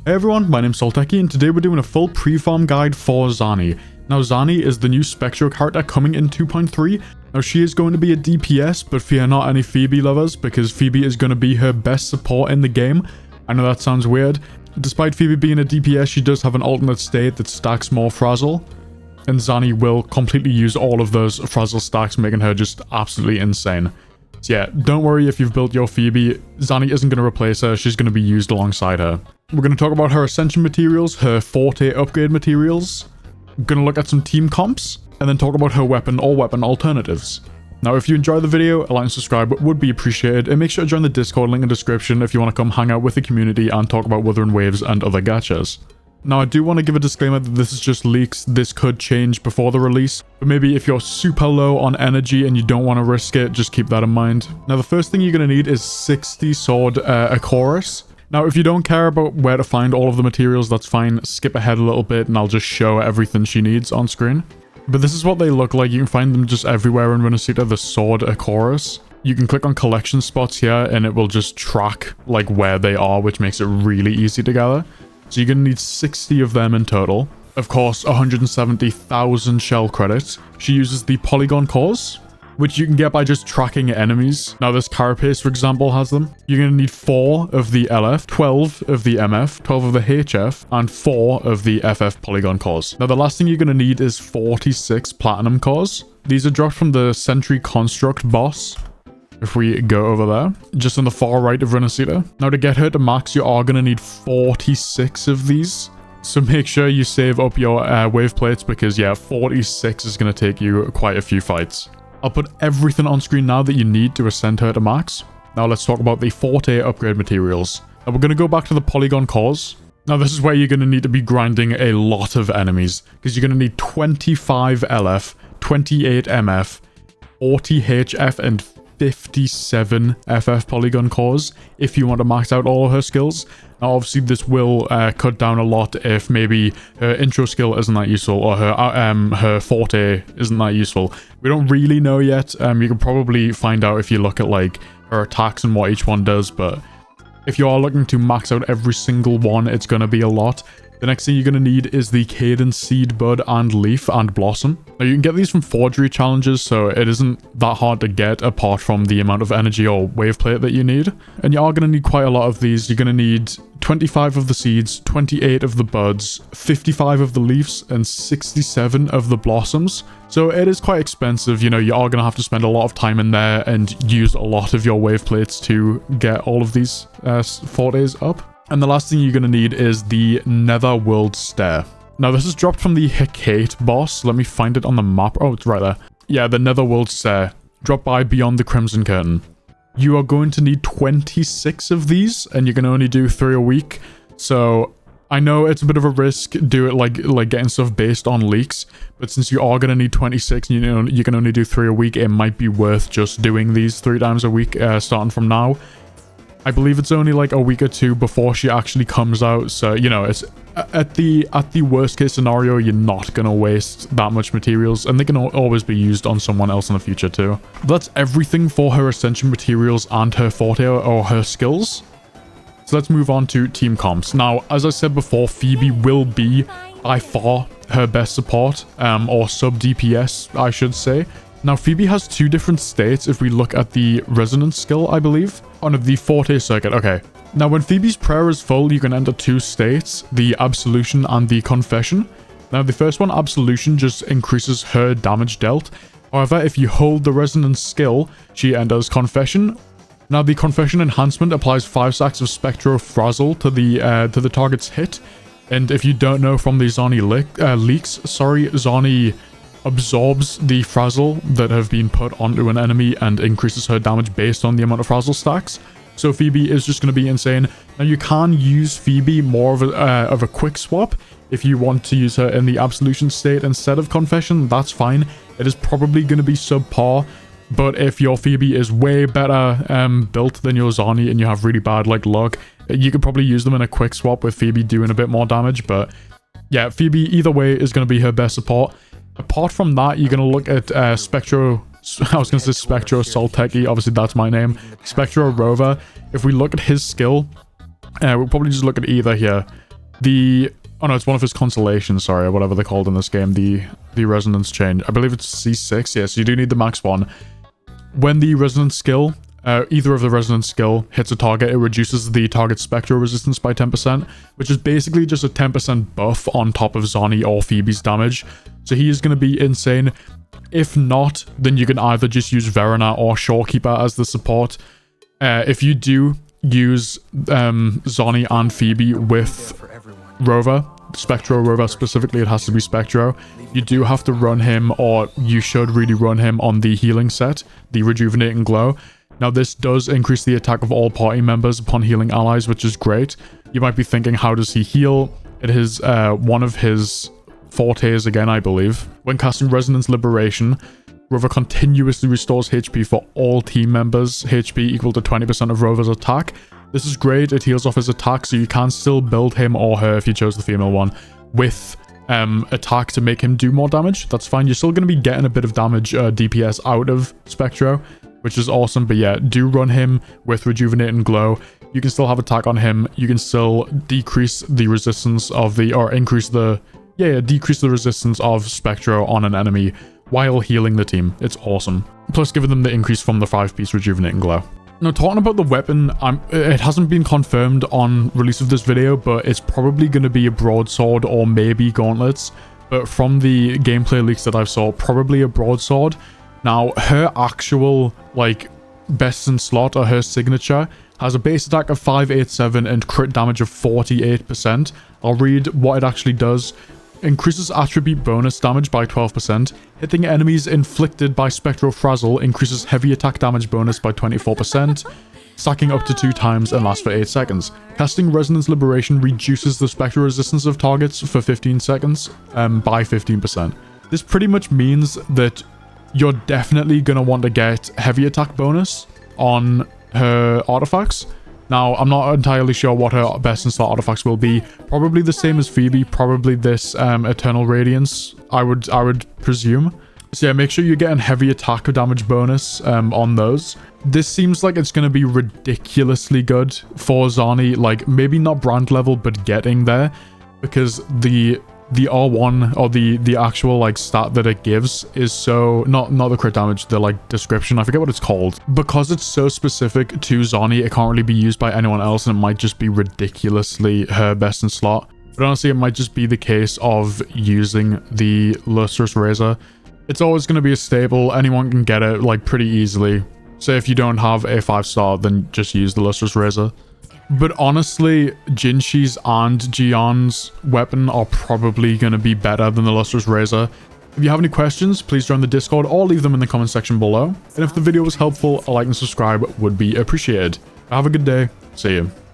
Hey everyone, my name's Solteki and today we're doing a full pre-farm guide for Zani. Now Zani is the new Spectro character coming in 2.3. Now she is going to be a DPS, but fear not any Phoebe lovers because Phoebe is going to be her best support in the game. I know that sounds weird. Despite Phoebe being a DPS, she does have an alternate state that stacks more Frazzle. And Zani will completely use all of those Frazzle stacks, making her just absolutely insane. So yeah, don't worry if you've built your Phoebe. Zani isn't going to replace her, she's going to be used alongside her. We're going to talk about her Ascension materials, her Forte upgrade materials. We're going to look at some team comps, and then talk about her weapon or weapon alternatives. Now, if you enjoyed the video, a like and subscribe would be appreciated, and make sure to join the Discord link in the description if you want to come hang out with the community and talk about Wuthering waves and other gachas. Now, I do want to give a disclaimer that this is just leaks. This could change before the release, but maybe if you're super low on energy and you don't want to risk it, just keep that in mind. Now, the first thing you're going to need is 60 sword Achoris. Now, if you don't care about where to find all of the materials, that's fine. Skip ahead a little bit and I'll just show everything she needs on screen. But this is what they look like. You can find them just everywhere in Runasita, the sword Achoris. You can click on collection spots here and it will just track like where they are, which makes it really easy to gather. So you're going to need 60 of them in total. Of course, 170,000 shell credits. She uses the polygon cores, which you can get by just tracking enemies. Now this carapace, for example, has them. You're going to need 4 of the LF, 12 of the MF, 12 of the HF, and 4 of the FF polygon cores. Now the last thing you're going to need is 46 platinum cores. These are dropped from the Sentry Construct boss. If we go over there, just on the far right of Runasita. Now to get her to max, you are going to need 46 of these. So make sure you save up your wave plates because yeah, 46 is going to take you quite a few fights. I'll put everything on screen now that you need to ascend her to max. Now let's talk about the Forte upgrade materials. Now we're going to go back to the polygon cores. Now this is where you're going to need to be grinding a lot of enemies because you're going to need 25 LF, 28 MF, 40 HF, and 57 FF polygon cores if you want to max out all of her skills. Now obviously this will cut down a lot if maybe her intro skill isn't that useful or her Forte isn't that useful. We don't really know yet. You can probably find out if you look at like her attacks and what each one does, but if you are looking to max out every single one, it's going to be a lot. The next thing you're going to need is the Cadence Seed Bud and Leaf and Blossom. Now you can get these from forgery challenges, so it isn't that hard to get apart from the amount of energy or wave plate that you need. And you are going to need quite a lot of these. You're going to need 25 of the seeds, 28 of the buds, 55 of the leaves, and 67 of the blossoms. So it is quite expensive. You know, you are going to have to spend a lot of time in there and use a lot of your wave plates to get all of these Fortes up. And the last thing you're going to need is the Netherworld Stair. Now, this is dropped from the Hecate boss. Let me find it on the map. Oh, it's right there. Yeah, the Netherworld Stair. Dropped by Beyond the Crimson Curtain. You are going to need 26 of these, and you can only do 3 a week. So, I know it's a bit of a risk. Do it like getting stuff based on leaks. But since you are going to need 26, and you can only do 3 a week, it might be worth just doing these 3 times a week, starting from now. I believe it's only like a week or 2 before she actually comes out, so you know, it's at the worst case scenario, you're not gonna waste that much materials, and they can always be used on someone else in the future too. That's everything for her Ascension materials and her Forte or her skills. So let's move on to team comps. Now, as I said before, Phoebe will be by far her best support, or sub DPS, I should say. Now, Phoebe has 2 different states if we look at the Resonance skill, I believe, on the Forte circuit. Okay. Now, when Phoebe's prayer is full, you can enter 2 states, the Absolution and the Confession. Now, the first one, Absolution, just increases her damage dealt. However, if you hold the Resonance skill, she enters Confession. Now, the Confession enhancement applies 5 stacks of Spectro Frazzle to the target's hit. And if you don't know from the Zani leaks, Zani absorbs the Frazzle that have been put onto an enemy and increases her damage based on the amount of Frazzle stacks. So Phoebe is just going to be insane. Now you can use Phoebe more of a quick swap if you want to use her in the Absolution state instead of Confession. That's fine. It is probably going to be subpar, but if your Phoebe is way better built than your Zani and you have really bad like luck, you could probably use them in a quick swap with Phoebe doing a bit more damage. But yeah, Phoebe either way is going to be her best support. Apart from that, you're going to look at Spectro I was going to say Spectro Solteki, obviously that's my name. Spectro Rover, if we look at his skill, we'll probably just look at either here. Oh no, it's one of his constellations, sorry, or whatever they're called in this game, the resonance change. I believe it's C6, yes, you do need the max one. When the resonance skill, either of the resonance skill hits a target, it reduces the target's spectral resistance by 10%, which is basically just a 10% buff on top of Zani or Phoebe's damage. So he is going to be insane. If not, then you can either just use Verona or Shorekeeper as the support. If you do use Zani and Phoebe with Rover, Spectro Rover specifically, it has to be Spectro, you do have to run him, or you should really run him on the healing set, the Rejuvenating Glow. Now this does increase the attack of all party members upon healing allies, which is great. You might be thinking, how does he heal? It is one of his fortes again, I believe. When casting Resonance Liberation, Rover continuously restores HP for all team members, HP equal to 20% of Rover's attack. This is great, it heals off his attack, so you can still build him or her, if you chose the female one, with attack to make him do more damage. That's fine, you're still going to be getting a bit of damage DPS out of Spectro, which is awesome. But yeah, do run him with Rejuvenating Glow. You can still have attack on him, you can still decrease the resistance of the, or increase the, decrease the resistance of Spectro on an enemy while healing the team. It's awesome. Plus giving them the increase from the 5-piece Rejuvenating Glow. Now, talking about the weapon, it hasn't been confirmed on release of this video, but it's probably going to be a broadsword or maybe gauntlets. But from the gameplay leaks that I've saw, probably a broadsword. Now, her actual, like, best in slot, or her signature, has a base attack of 587 and crit damage of 48%. I'll read what it actually does. Increases attribute bonus damage by 12%. Hitting enemies inflicted by Spectral Frazzle increases heavy attack damage bonus by 24%. Stacking up to 2 times and lasts for 8 seconds. Casting Resonance Liberation reduces the spectral resistance of targets for 15 seconds by 15%. This pretty much means that you're definitely going to want to get heavy attack bonus on her artifacts. Now, I'm not entirely sure what her best in slot artifacts will be. Probably the same as Phoebe, probably this Eternal Radiance, I would presume. So yeah, make sure you're getting heavy attack damage bonus on those. This seems like it's going to be ridiculously good for Zani, like maybe not brand level, but getting there, because the R1 or the actual like stat that it gives is so not the crit damage, the like description, I forget what it's called, because it's so specific to Zani, it can't really be used by anyone else, and it might just be ridiculously her best in slot. But honestly, it might just be the case of using the Lustrous Razor. It's always going to be a staple, anyone can get it like pretty easily. So if you don't have a 5-star, then just use the Lustrous Razor. But honestly, Jinshi's and Jian's weapon are probably going to be better than the Lustrous Razor. If you have any questions, please join the Discord or leave them in the comment section below. And if the video was helpful, a like and subscribe would be appreciated. Have a good day. See you.